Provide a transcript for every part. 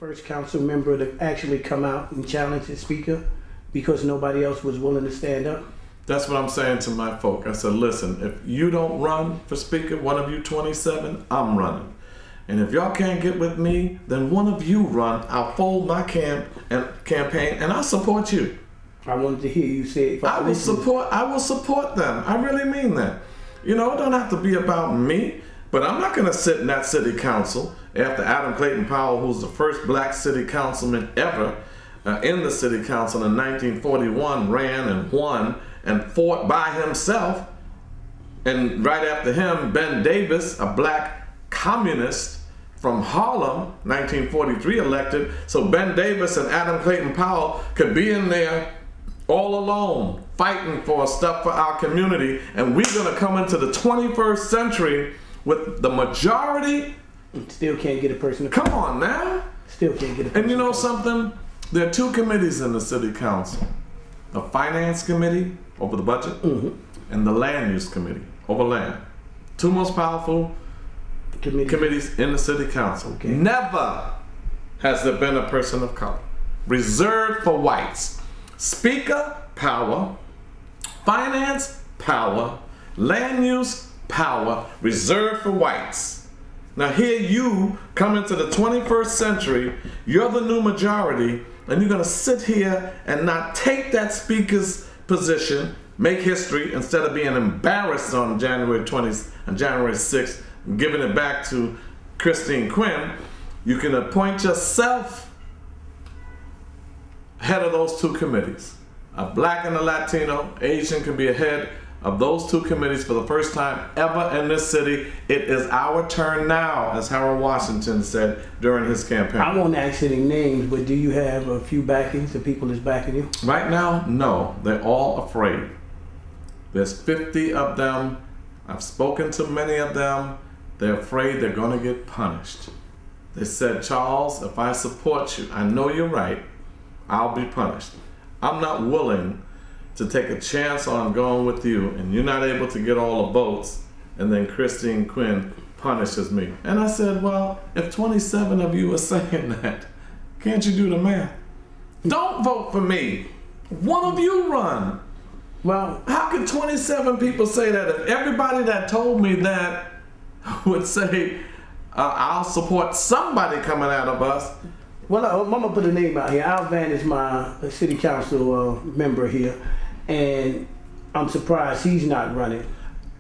first council member to actually come out and challenge the speaker because nobody else was willing to stand up? That's what I'm saying to my folk. I said, listen, if you don't run for speaker, one of you 27, I'm running. And if y'all can't get with me, then one of you run. I'll fold my campaign and I'll support you. I wanted to hear you say it. I will support them. I really mean that. You know, it don't have to be about me, but I'm not going to sit in that city council after Adam Clayton Powell, who's the first black city councilman ever in the city council in 1941, ran and won and fought by himself. And right after him, Ben Davis, a black communist from Harlem, 1943 elected. So Ben Davis and Adam Clayton Powell could be in there all alone, fighting for stuff for our community. And we're gonna come into the 21st century with the majority. Still can't get a person to come on now. Still can't get a person. And you know something? There are two committees in the city council. The finance committee over the budget and the land use committee over land. Two most powerful committees in the city council. Okay. Never has there been a person of color. Reserved for whites. Speaker, power. Finance, power. Land use, power. Reserved for whites. Now here you come into the 21st century, you're the new majority, and you're gonna sit here and not take that speaker's position, make history, instead of being embarrassed on January 20th and January 6th, giving it back to Christine Quinn. You can appoint yourself head of those two committees. A black and a Latino, Asian can be a head of those two committees for the first time ever in this city. It is our turn now, as Harold Washington said during his campaign. I won't ask any names, but do you have a few backings, the people that's backing you? Right now, no. They're all afraid. There's 50 of them. I've spoken to many of them. They're afraid they're gonna get punished. They said, Charles, if I support you, I know you're right, I'll be punished. I'm not willing to take a chance on going with you and you're not able to get all the votes and then Christine Quinn punishes me. And I said, well, if 27 of you are saying that, can't you do the math? Don't vote for me. One of you run. Well, how could 27 people say that if everybody that told me that would say, I'll support somebody coming out of us? Well, I'm gonna put a name out here. Al Vann is my city council member here, and I'm surprised he's not running.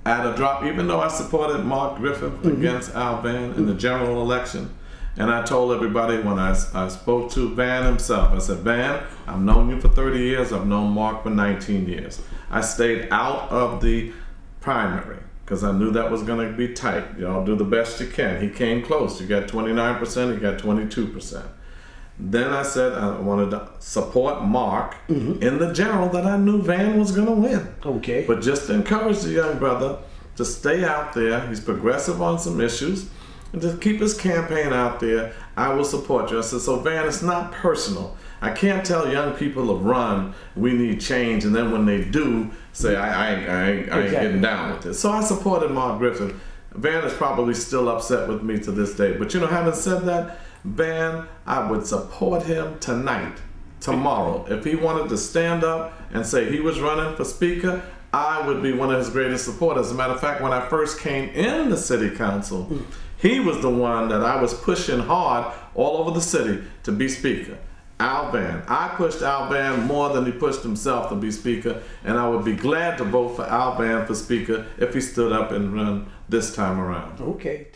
At a drop, even though I supported Mark Griffith against Al Vann in the general election, and I told everybody when I spoke to Vann himself, I said, Vann, I've known you for 30 years, I've known Mark for 19 years. I stayed out of the primary because I knew that was going to be tight. Y'all do the best you can. He came close. You got 29%, he got 22%. Then I said I wanted to support Mark in the general that I knew Vann was going to win. Okay. But just to encourage the young brother to stay out there. He's progressive on some issues. And to keep his campaign out there, I will support you. I said, so Vann, it's not personal. I can't tell young people to run, we need change, and then when they do, say, I ain't getting down with it. So I supported Mark Griffin. Vann is probably still upset with me to this day. But you know, having said that, Vann, I would support him tonight, tomorrow. If he wanted to stand up and say he was running for speaker, I would be one of his greatest supporters. As a matter of fact, when I first came in the city council, he was the one that I was pushing hard all over the city to be speaker. Al Vann. I pushed Al Vann more than he pushed himself to be speaker, and I would be glad to vote for Al Vann for speaker if he stood up and run this time around. Okay.